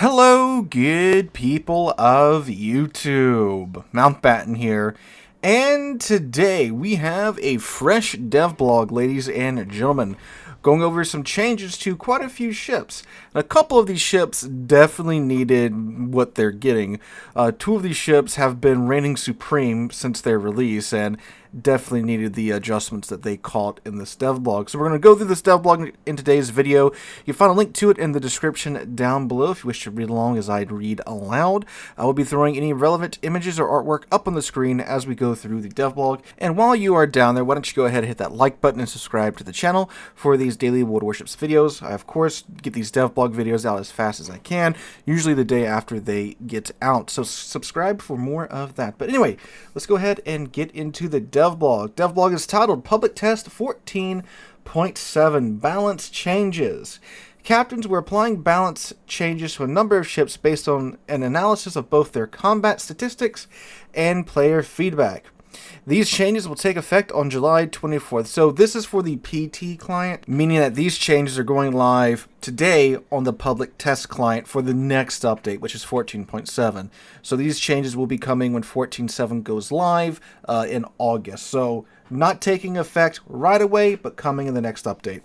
Hello, good people of YouTube. Mountbatten here, and today we have a fresh devblog, ladies and gentlemen, going over some changes to quite a few ships. And a couple of these ships definitely needed what they're getting. Two of these ships have been reigning supreme since their release, and definitely needed the adjustments that they caught in this devblog. So we're going to go through this devblog in today's video. You can find a link to it in the description down below if you wish to read along as I read aloud. I will be throwing any relevant images or artwork up on the screen as we go through the devblog. And while you are down there, why don't you go ahead and hit that like button and subscribe to the channel for these daily World Warships videos. I, of course, get these devblog videos out as fast as I can, usually the day after they get out. So subscribe for more of that. But anyway, let's go ahead and get into the devblog. Devblog is titled Public Test 14.7 Balance Changes. Captains were applying balance changes to a number of ships based on an analysis of both their combat statistics and player feedback. These changes will take effect on July 24th. So this is for the PT client, meaning that these changes are going live today on the public test client for the next update, which is 14.7. So these changes will be coming when 14.7 goes live in August. So not taking effect right away, but coming in the next update.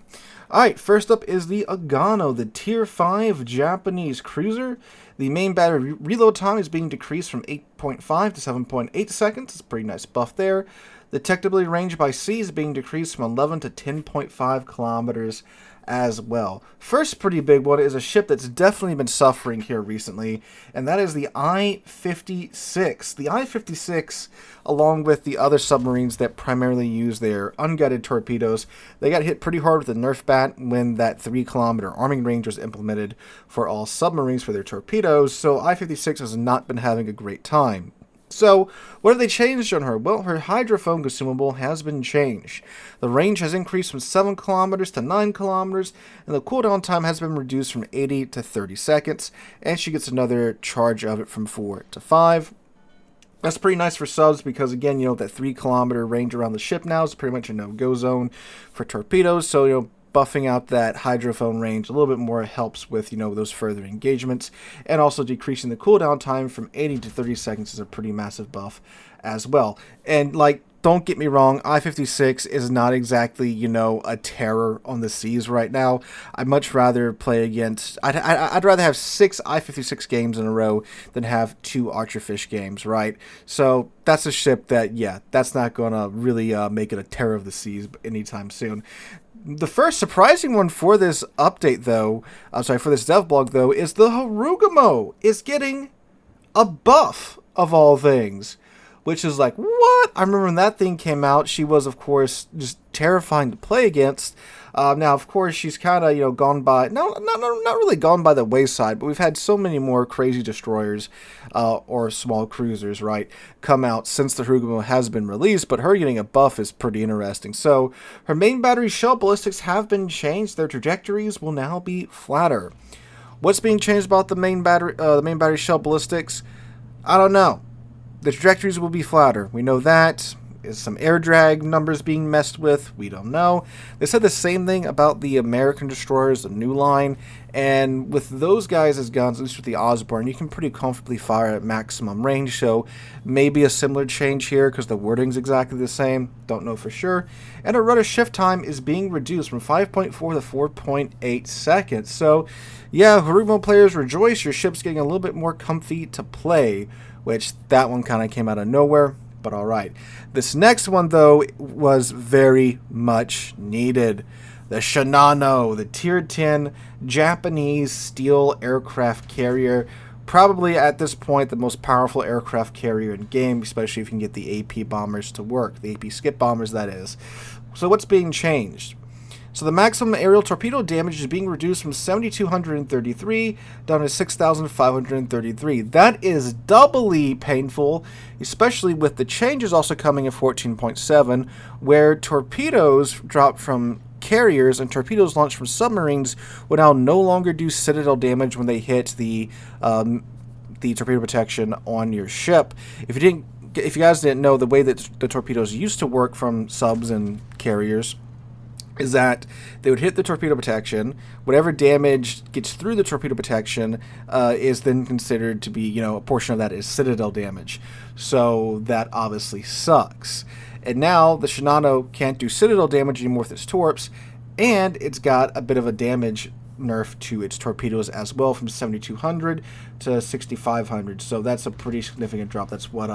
Alright, first up is the Aano, the Tier 5 Japanese cruiser. The main battery reload time is being decreased from 8.5 to 7.8 seconds. It's a pretty nice buff there. The detectability range by sea is being decreased from 11 to 10.5 kilometers as well. First pretty big one is a ship that's definitely been suffering here recently, and that is the I-56. The I-56, along with the other submarines that primarily use their unguided torpedoes, they got hit pretty hard with the Nerfed when that 3-kilometer arming range was implemented for all submarines for their torpedoes, so I-56 has not been having a great time. So, what have they changed on her? Well, her hydrophone consumable has been changed. The range has increased from 7 kilometers to 9 kilometers, and the cooldown time has been reduced from 80 to 30 seconds, and she gets another charge of it from 4 to 5. That's pretty nice for subs because, again, that 3-kilometer range around the ship now is pretty much a no-go zone for torpedoes, so, buffing out that hydrophone range a little bit more helps with, those further engagements. And also decreasing the cooldown time from 80 to 30 seconds is a pretty massive buff as well. And, don't get me wrong, I-56 is not exactly, a terror on the seas right now. I'd much rather play against... I'd rather have 6 I-56 games in a row than have 2 Archerfish games, right? So that's a ship that, yeah, that's not going to really make it a terror of the seas anytime soon. The first surprising one for this update, though, for this devblog, though, is the Harugumo is getting a buff, of all things. Which is like, what? I remember when that thing came out, she was, of course, just terrifying to play against. Now, of course, she's kind of, gone by, not really gone by the wayside, but we've had so many more crazy destroyers or small cruisers, right, come out since the Harugumo has been released, but her getting a buff is pretty interesting. So, her main battery shell ballistics have been changed. Their trajectories will now be flatter. What's being changed about the main battery shell ballistics? I don't know. The trajectories will be flatter. We know that. Is some air drag numbers being messed with? We don't know. They said the same thing about the American destroyers, the new line. And with those guys as guns, at least with the Osborne, you can pretty comfortably fire at maximum range. So maybe a similar change here because the wording's exactly the same. Don't know for sure. And our rudder shift time is being reduced from 5.4 to 4.8 seconds. So yeah, Harugumo players, rejoice. Your ship's getting a little bit more comfy to play. Which that one kind of came out of nowhere, but alright. This next one, though, was very much needed. The Shinano, the Tier 10 Japanese steel aircraft carrier. Probably, at this point, the most powerful aircraft carrier in game, especially if you can get the AP bombers to work. The AP skip bombers, that is. So what's being changed? So the maximum aerial torpedo damage is being reduced from 7,233 down to 6,533. That is doubly painful, especially with the changes also coming in 14.7, where torpedoes drop from carriers and torpedoes launched from submarines will now no longer do citadel damage when they hit the torpedo protection on your ship. If you guys didn't know, the way that the torpedoes used to work from subs and carriers is that they would hit the torpedo protection. Whatever damage gets through the torpedo protection is then considered to be, a portion of that is citadel damage. So that obviously sucks. And now the Shinano can't do citadel damage anymore with its torps, and it's got a bit of a damage nerf to its torpedoes as well, from 7,200 to 6,500. So that's a pretty significant drop. That's what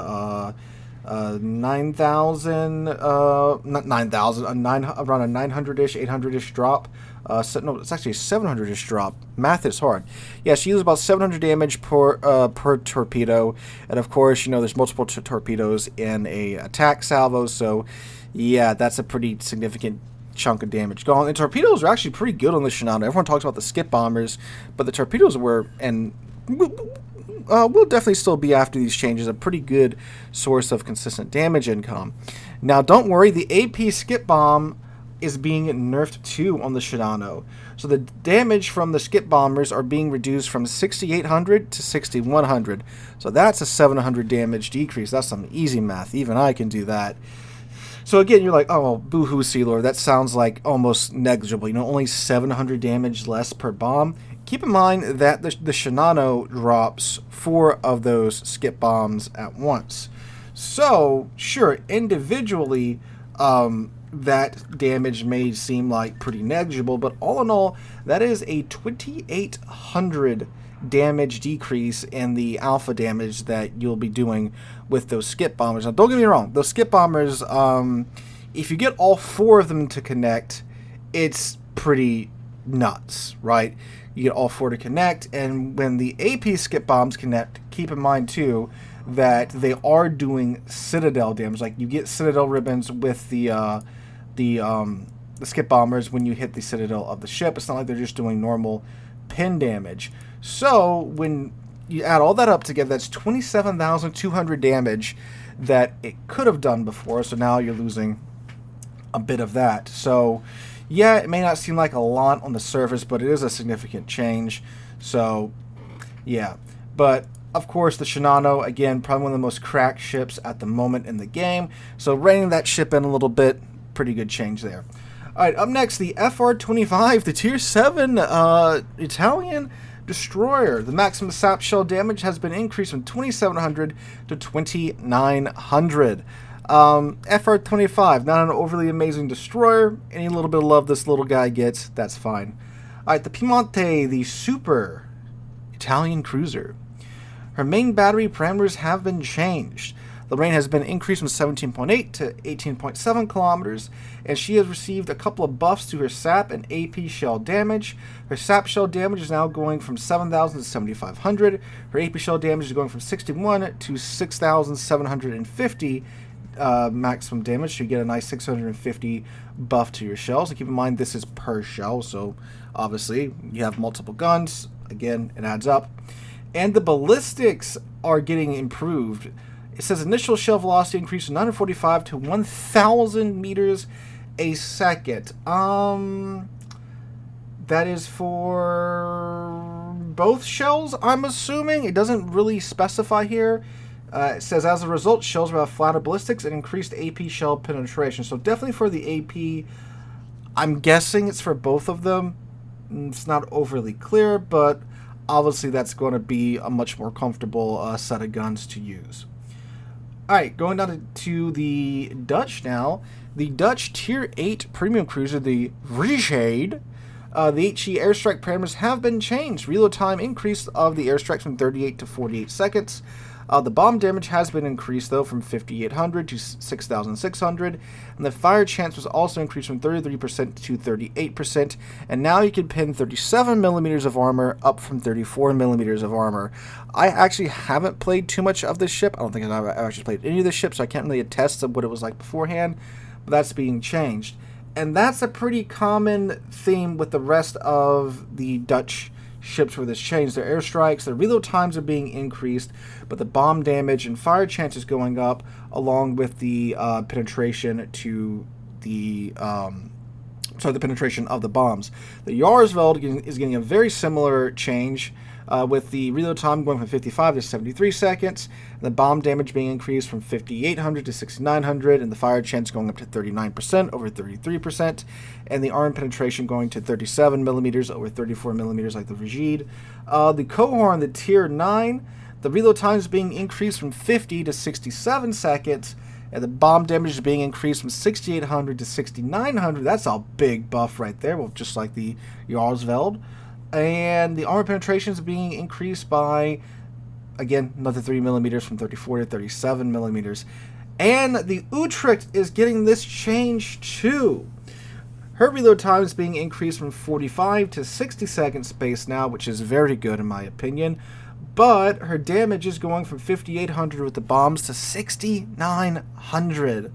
9,000, not 9,000, around a 900-ish, 800-ish drop. No, it's actually a 700-ish drop. Math is hard. Yeah, she uses about 700 damage per torpedo, and of course, there's multiple torpedoes in a attack salvo. So, yeah, that's a pretty significant chunk of damage gone. And torpedoes are actually pretty good on the Shinano. Everyone talks about the skip bombers, but the torpedoes were, and will definitely still be after these changes, a pretty good source of consistent damage income. Now, don't worry, the AP skip bomb is being nerfed too on the Shinano. So the damage from the skip bombers are being reduced from 6,800 to 6,100. So that's a 700 damage decrease. That's some easy math. Even I can do that. So again, you're like, oh, boo-hoo, Sealord. That sounds like almost negligible. Only 700 damage less per bomb. Keep in mind that the Shinano drops 4 of those skip bombs at once. So, sure, individually, that damage may seem like pretty negligible, but all in all, that is a 2,800 damage decrease in the alpha damage that you'll be doing with those skip bombers. Now, don't get me wrong, those skip bombers, if you get all 4 of them to connect, it's pretty nuts, right? You get all 4 to connect, and when the AP skip bombs connect, keep in mind too that they are doing citadel damage. Like, you get citadel ribbons with the skip bombers when you hit the citadel of the ship. It's not like they're just doing normal pin damage. So when you add all that up together, that's 27,200 damage that it could have done before. So now you're losing a bit of that. So yeah, it may not seem like a lot on the surface, but it is a significant change. So yeah, but of course the Shinano, again, probably one of the most cracked ships at the moment in the game. So reining that ship in a little bit, pretty good change there. Alright, up next, the FR-25, the Tier 7 Italian destroyer. The maximum sap shell damage has been increased from 2,700 to 2,900. FR-25, not an overly amazing destroyer. Any little bit of love this little guy gets, that's fine. Alright, the Piemonte, the super Italian cruiser. Her main battery parameters have been changed. The range has been increased from 17.8 to 18.7 kilometers, and she has received a couple of buffs to her SAP and AP shell damage. Her SAP shell damage is now going from 7,000 to 7,500. Her AP shell damage is going from 61 to 6,750 maximum damage, so you get a nice 650 buff to your shells. And keep in mind, this is per shell, so obviously you have multiple guns. Again, it adds up. And the ballistics are getting improved. It says initial shell velocity increased from 945 to 1,000 meters a second. That is for both shells, I'm assuming. It doesn't really specify here. It says, as a result, shells will have flatter ballistics and increased AP shell penetration. So definitely for the AP, I'm guessing it's for both of them. It's not overly clear, but obviously that's going to be a much more comfortable set of guns to use. Alright, going down to the Dutch now. The Dutch Tier 8 premium cruiser, the Vrije. The HE airstrike parameters have been changed. Reload time increased of the airstrikes from 38 to 48 seconds. The bomb damage has been increased, though, from 5,800 to 6,600. And the fire chance was also increased from 33% to 38%. And now you can pin 37 millimeters of armor up from 34 millimeters of armor. I actually haven't played too much of this ship. I don't think I've actually played any of this ship, so I can't really attest to what it was like beforehand. But that's being changed. And that's a pretty common theme with the rest of the Dutch ships where this changed. Their airstrikes, their reload times are being increased, but the bomb damage and fire chance is going up, along with the penetration to the the penetration of the bombs. The Jarsveld is getting a very similar change. with the reload time going from 55 to 73 seconds, and the bomb damage being increased from 5,800 to 6,900, and the fire chance going up to 39% over 33%, and the arm penetration going to 37 millimeters over 34 millimeters like the Rigid. The Cohorn, the Tier 9, the reload time is being increased from 50 to 67 seconds, and the bomb damage is being increased from 6,800 to 6,900. That's a big buff right there, well, just like the Jarsveld. And the armor penetration is being increased by, again, another 3 millimeters from 34 to 37 millimeters. And the Utrecht is getting this change too. Her reload time is being increased from 45 to 60 second space now, which is very good in my opinion. But her damage is going from 5,800 with the bombs to 6,900.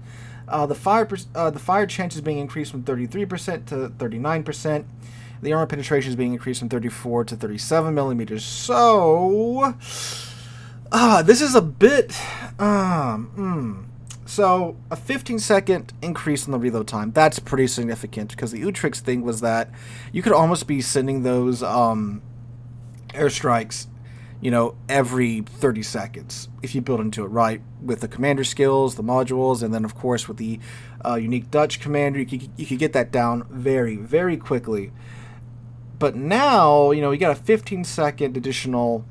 The fire chance is being increased from 33% to 39%. The armor penetration is being increased from 34 to 37 millimeters. So, this is a bit, So, a 15-second increase in the reload time. That's pretty significant, because the Utrecht's thing was that you could almost be sending those airstrikes, every 30 seconds if you build into it right, with the commander skills, the modules, and then, of course, with the unique Dutch commander, you could get that down very, very quickly. But now, you got a 15-second additional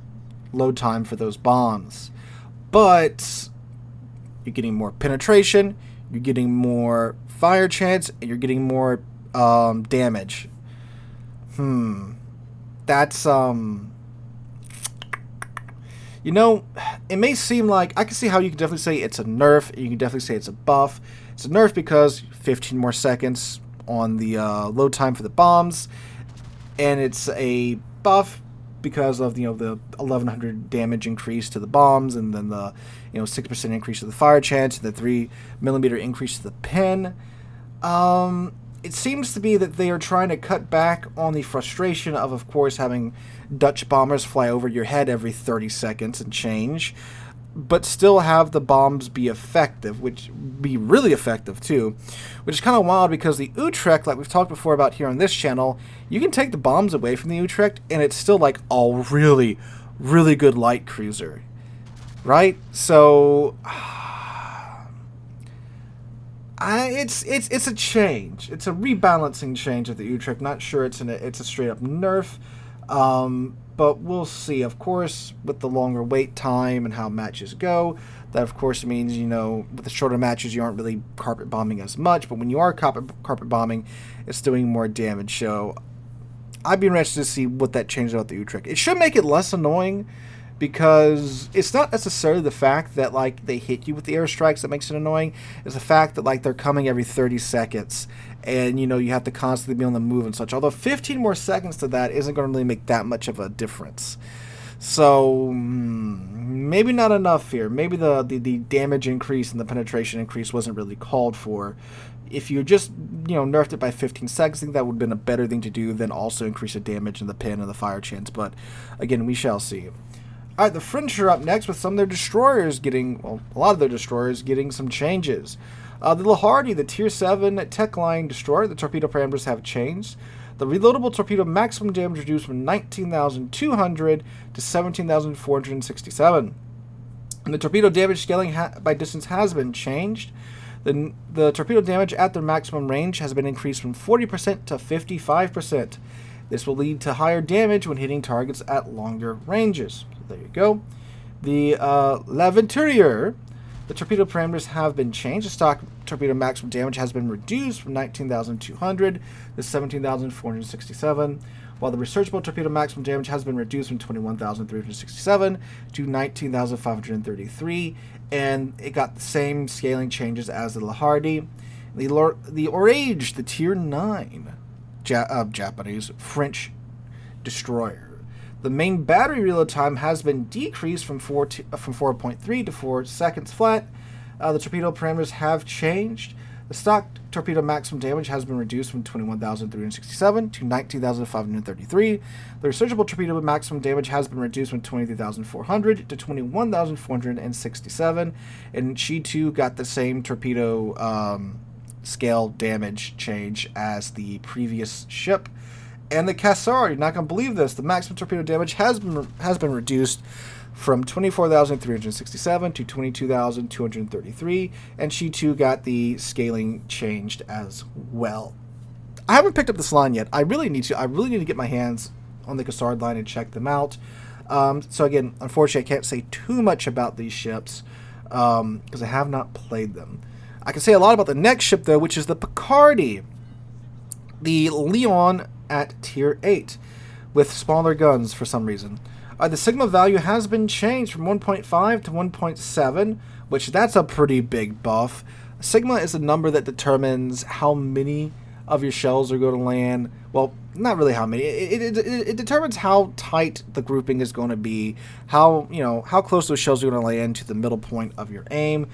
load time for those bombs. But you're getting more penetration, you're getting more fire chance, and you're getting more damage. That's, it may seem like, I can see how you can definitely say it's a nerf, and you can definitely say it's a buff. It's a nerf because 15 more seconds on the load time for the bombs, and it's a buff because of the 1,100 damage increase to the bombs, and then the 6% increase to the fire chance, and the 3 millimeter increase to the pen. It seems to be that they are trying to cut back on the frustration of course, having Dutch bombers fly over your head every 30 seconds and change, but still have the bombs be effective, which be really effective too, which is kind of wild because the Utrecht, like we've talked before about here on this channel, you can take the bombs away from the Utrecht and it's still like a really, really good light cruiser, right? So it's a change. It's a rebalancing change of the Utrecht. Not sure it's a straight up nerf. But we'll see. Of course, with the longer wait time and how matches go, that of course means, with the shorter matches, you aren't really carpet bombing as much. But when you are carpet bombing, it's doing more damage. So I'd be interested to see what that changes about the Utrecht. It should make it less annoying, because it's not necessarily the fact that they hit you with the airstrikes that makes it annoying. It's the fact that they're coming every 30 seconds, and you have to constantly be on the move and such. Although 15 more seconds to that isn't going to really make that much of a difference. So maybe not enough here. Maybe the damage increase and the penetration increase wasn't really called for. If you just nerfed it by 15 seconds, I think that would have been a better thing to do than also increase the damage and the pen and the fire chance. But again, we shall see. Alright, the French are up next with some of their destroyers a lot of their destroyers getting some changes. The Halford, the Tier 7 tech line destroyer, the torpedo parameters have changed. The reloadable torpedo maximum damage reduced from 19,200 to 17,467. And the torpedo damage scaling by distance has been changed. The torpedo damage at their maximum range has been increased from 40% to 55%. This will lead to higher damage when hitting targets at longer ranges. So there you go. The L'Aventurier, the torpedo parameters have been changed. The stock torpedo maximum damage has been reduced from 19,200 to 17,467, while the researchable torpedo maximum damage has been reduced from 21,367 to 19,533, and it got the same scaling changes as the Halford. The Orage, the Tier 9 Japanese French destroyer. The main battery reload time has been decreased from 4.3 to 4 seconds flat. The torpedo parameters have changed. The stock torpedo maximum damage has been reduced from 21,367 to 19,533. The researchable torpedo maximum damage has been reduced from 23,400 to 21,467. And she too got the same torpedo scale damage change as the previous ship. And the Cassar, you're not going to believe this, the maximum torpedo damage has been reduced from 24,367 to 22,233, and she too got the scaling changed as well. I haven't picked up this line yet. I really need to. I really need to get my hands on the Cassard line and check them out. So again, unfortunately, I can't say too much about these ships because I have not played them. I can say a lot about the next ship, though, which is the Picardy. The Leon at Tier 8 with smaller guns for some reason. The Sigma value has been changed from 1.5 to 1.7, which that's a pretty big buff. Sigma is a number that determines how many of your shells are going to land. Well, not really how many. It determines how tight the grouping is going to be, how close those shells are going to land to the middle point of your aim.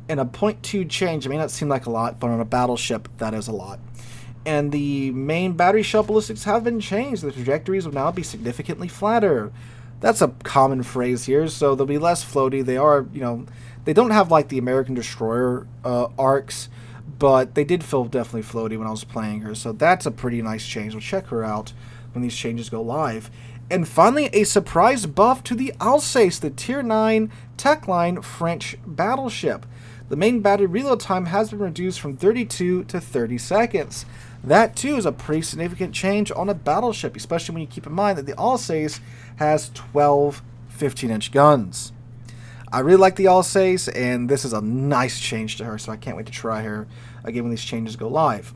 And a 0.2 change, it may not seem like a lot, but on a battleship, that is a lot. And the main battery shell ballistics have been changed. The trajectories will now be significantly flatter. That's a common phrase here, so they'll be less floaty. They are, they don't have like the American Destroyer arcs, but they did feel definitely floaty when I was playing her. So that's a pretty nice change. We'll check her out when these changes go live. And finally, a surprise buff to the Alsace, the Tier 9 Techline French battleship. The main battery reload time has been reduced from 32 to 30 seconds. That too is a pretty significant change on a battleship, especially when you keep in mind that the Alsace has 12 15-inch guns. I really like the Alsace, and this is a nice change to her, so I can't wait to try her again when these changes go live.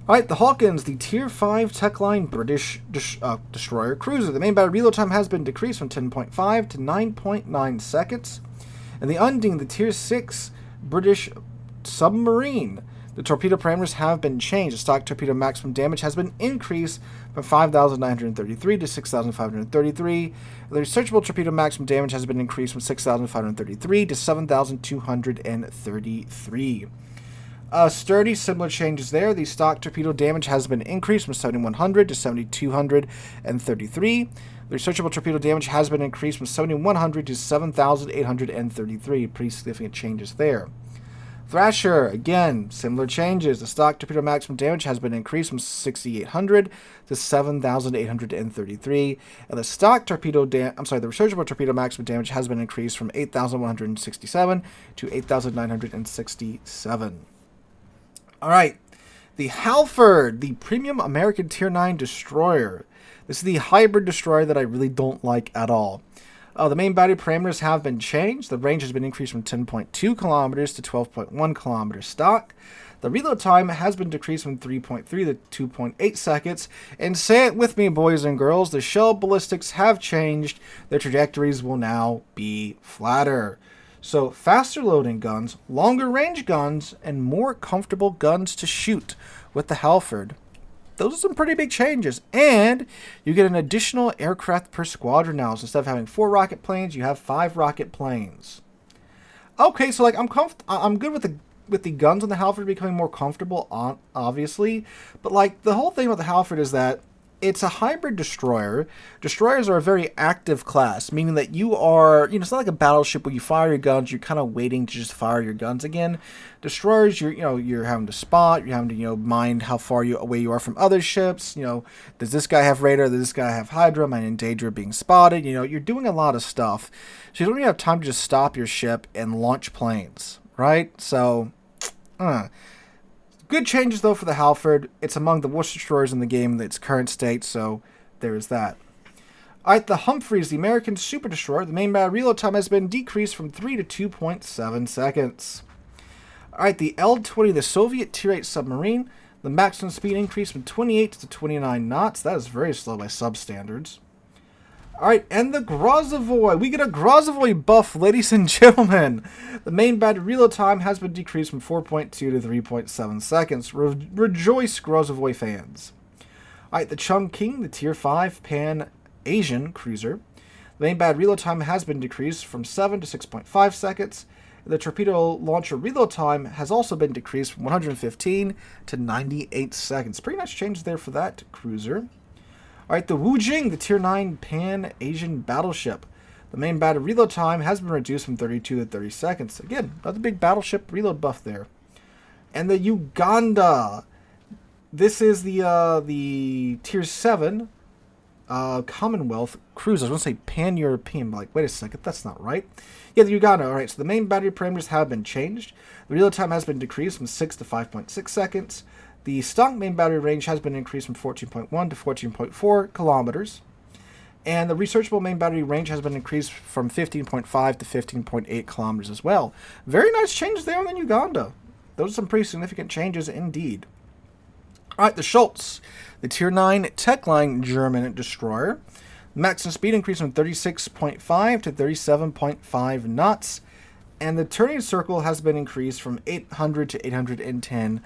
Alright, the Hawkins, the Tier 5 Techline British Destroyer Cruiser. The main battery reload time has been decreased from 10.5 to 9.9 seconds. And the Undine, the Tier 6 British Submarine. The torpedo parameters have been changed. The stock torpedo maximum damage has been increased from 5,933 to 6,533. The researchable torpedo maximum damage has been increased from 6,533 to 7,233. Sturdy, similar changes there. The stock torpedo damage has been increased from 7,100 to 7,233. The researchable torpedo damage has been increased from 7,100 to 7,833. Pretty significant changes there. Thrasher, again, similar changes. The stock torpedo maximum damage has been increased from 6,800 to 7,833, and the stock torpedo the researchable torpedo maximum damage has been increased from 8,167 to 8,967. All right, the Halford, the premium American Tier 9 destroyer. This is the hybrid destroyer that I really don't like at all. The main battery parameters have been changed. The range has been increased from 10.2 kilometers to 12.1 kilometers stock. The reload time has been decreased from 3.3 to 2.8 seconds. And say it with me, boys and girls, the shell ballistics have changed. Their trajectories will now be flatter. So faster loading guns, longer range guns, and more comfortable guns to shoot with the Halford. Those are some pretty big changes, and you get an additional aircraft per squadron now. So instead of having 4 rocket planes, you have 5 rocket planes. Okay, so like I'm good with the guns on the Halford becoming more comfortable, obviously, but like the whole thing about the Halford is that it's a hybrid destroyer. Destroyers are a very active class, meaning that you are, it's not like a battleship where you fire your guns, you're kind of waiting to just fire your guns again. Destroyers, you're having to spot, you're having to, mind how far away you are from other ships. Does this guy have radar? Does this guy have Hydra? Am I in danger of being spotted? You're doing a lot of stuff. So you don't even have time to just stop your ship and launch planes, right? So, good changes, though, for the Halford. It's among the worst destroyers in the game in its current state, so there is that. Alright, the Humphreys, the American Super Destroyer. The main battery reload time has been decreased from 3 to 2.7 seconds. Alright, the L-20, the Soviet Tier 8 submarine. The maximum speed increased from 28 to 29 knots. That is very slow by sub-standards. Alright, and the Grozovoy. We get a Grozovoy buff, ladies and gentlemen. The main battery reload time has been decreased from 4.2 to 3.7 seconds. Rejoice, Grozovoy fans. Alright, the Chungking, the Tier 5 Pan-Asian cruiser. The main battery reload time has been decreased from 7 to 6.5 seconds. The torpedo launcher reload time has also been decreased from 115 to 98 seconds. Pretty nice changes there for that cruiser. Alright, the Wujing, the Tier 9 Pan-Asian battleship. The main battery reload time has been reduced from 32 to 30 seconds. Again, another big battleship reload buff there. And the Uganda. This is the Tier 7 Commonwealth cruise. I was going to say Pan-European, but like, wait a second, that's not right. Yeah, the Uganda. All right, so the main battery parameters have been changed. The reload time has been decreased from 6 to 5.6 seconds. The stock main battery range has been increased from 14.1 to 14.4 kilometers. And the researchable main battery range has been increased from 15.5 to 15.8 kilometers as well. Very nice changes there on the Uganda. Those are some pretty significant changes indeed. All right, the Schultz, the Tier 9 Techline German destroyer. Maximum speed increased from 36.5 to 37.5 knots. And the turning circle has been increased from 800 to 810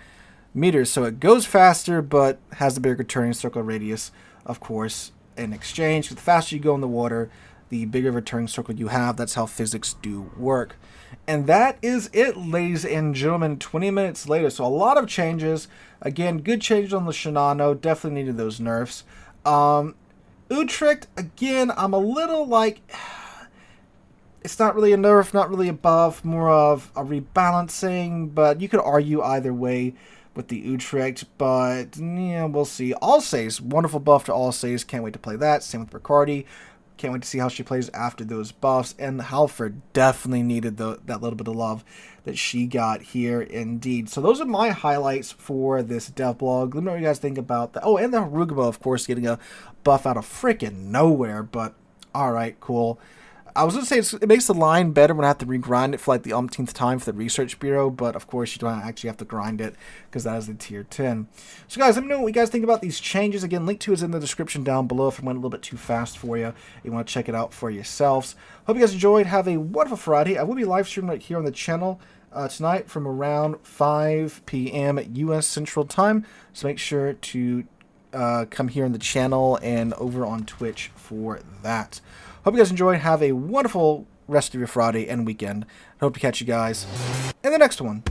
meters. So it goes faster, but has a bigger turning circle radius, of course, in exchange. The faster you go in the water, the bigger of a turning circle you have. That's how physics do work. And that is it, ladies and gentlemen, 20 minutes later. So a lot of changes. Again, good changes on the Shinano. Definitely needed those nerfs. Utrecht, again, I'm a little like... It's not really a nerf, not really a buff, more of a rebalancing. But you could argue either way with the Utrecht. But, yeah, we'll see. Alsace, wonderful buff to Alsace. Can't wait to play that. Same with Riccardi. Can't wait to see how she plays after those buffs. And Halford definitely needed that little bit of love that she got here indeed. So those are my highlights for this devblog. Let me know what you guys think about that. Oh, and the Harugumo, of course, getting a buff out of freaking nowhere. But, alright, cool. I was going to say it makes the line better when I have to regrind it for like the umpteenth time for the Research Bureau, but of course you don't actually have to grind it because that is the Tier 10. So guys, let me know what you guys think about these changes. Again, link to is in the description down below if it went a little bit too fast for you. You want to check it out for yourselves. Hope you guys enjoyed. Have a wonderful Friday. I will be live streaming right here on the channel tonight from around 5 p.m. U.S. Central Time. So make sure to come here on the channel and over on Twitch for that. Hope you guys enjoyed. Have a wonderful rest of your Friday and weekend. I hope to catch you guys in the next one.